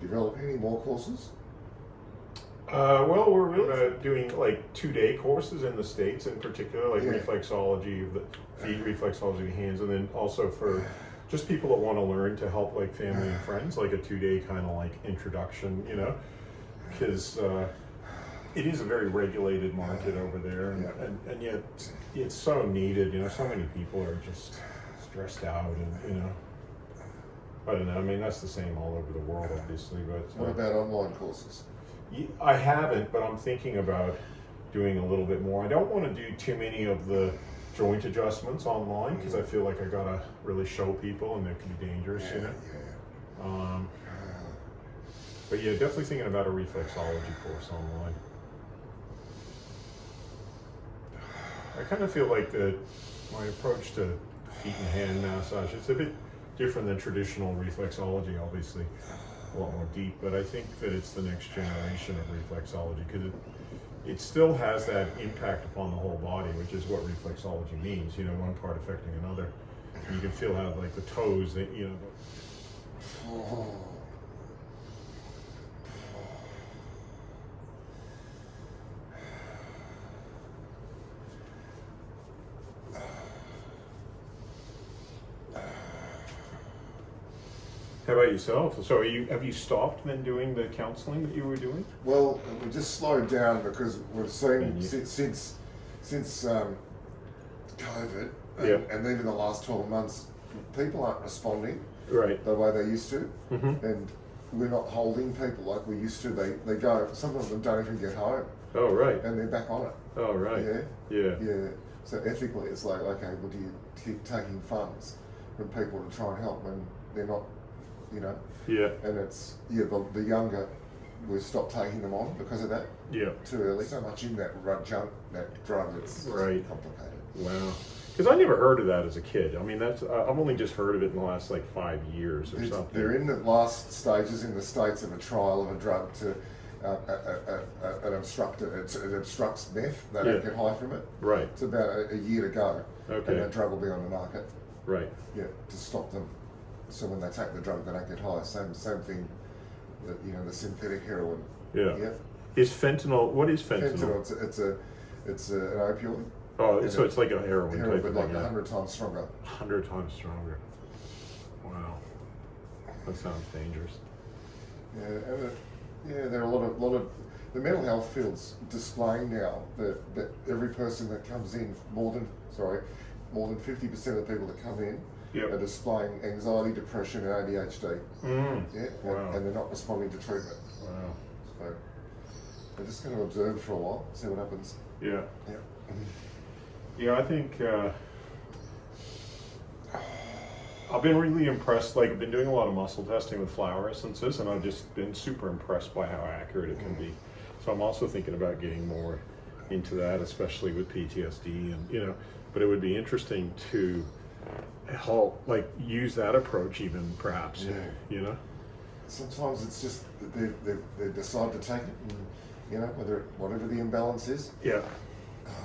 Develop any more courses? Well, we're really doing like 2-day courses in the States in particular, like reflexology of the feet, reflexology of the hands, and then also for just people that want to learn to help like family and friends, like a 2-day kind of like introduction, you know, because it is a very regulated market over there, and yet it's so needed, you know, so many people are just stressed out and, you know, I don't know, I mean, that's the same all over the world, obviously, but... What about online courses? I haven't, but I'm thinking about doing a little bit more. I don't want to do too many of the joint adjustments online because I feel like I gotta really show people and that can be dangerous, you know? But yeah, definitely thinking about a reflexology course online. I kind of feel like my approach to feet and hand massage, it's a bit different than traditional reflexology, obviously. A lot more deep, but I think that it's the next generation of reflexology because it still has that impact upon the whole body, which is what reflexology means, you know, one part affecting another. And you can feel how like the toes, you know. How about yourself? So have you stopped then doing the counseling that you were doing? Well, we just slowed down because we've seen since COVID and even the last 12 months, people aren't responding the way they used to, and we're not holding people like we used to. They go. Some of them don't even get home. Oh right. And they're back on it. Oh right. Yeah. So ethically, it's like, okay, well, do you keep taking funds from people to try and help when they're not? You know, and it's the younger we've stopped taking them on because of that. Too early. So much in that drug. It's complicated. Wow. Because I never heard of that as a kid. I mean, that's I've only just heard of it in the last like 5 years or something. They're in the last stages in the States of a trial of a drug to an obstructor. It obstructs meth. They don't get high from it. Right. It's about a year to go. Okay. And that drug will be on the market. Right. Yeah, to stop them. So when they take the drug, they don't get high. Same thing. The synthetic heroin. Yeah. Is fentanyl? What is fentanyl? Fentanyl. It's an opioid. Oh, so it's like a heroin type but of like thing, 100 times stronger. 100 times stronger. Wow. That sounds dangerous. Yeah, and there are a lot of the mental health field's displaying now that every person that comes in, more than 50% of the people that come in are displaying anxiety, depression, and ADHD. Wow. And they're not responding to treatment. Wow. So they're just going to observe for a while, see what happens. Yeah. I think I've been really impressed. Like, I've been doing a lot of muscle testing with flower essences, and I've just been super impressed by how accurate it can be. So I'm also thinking about getting more into that, especially with PTSD, and but it would be interesting to help, like, use that approach even, perhaps. Sometimes it's just that they decide to take it, and whatever the imbalance is.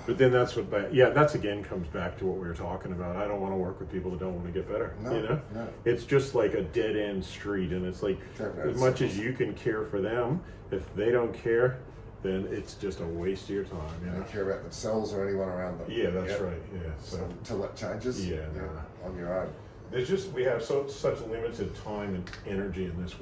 But then that's that's again comes back to what we were talking about. I don't want to work with people that don't want to get better. No. It's just like a dead end street, and it's like as much as you can care for them, if they don't care, then it's just a waste of your time. They don't care about themselves or anyone around them. Yeah, that's right. Yeah. So until that changes, on your own. We have such limited time and energy in this world.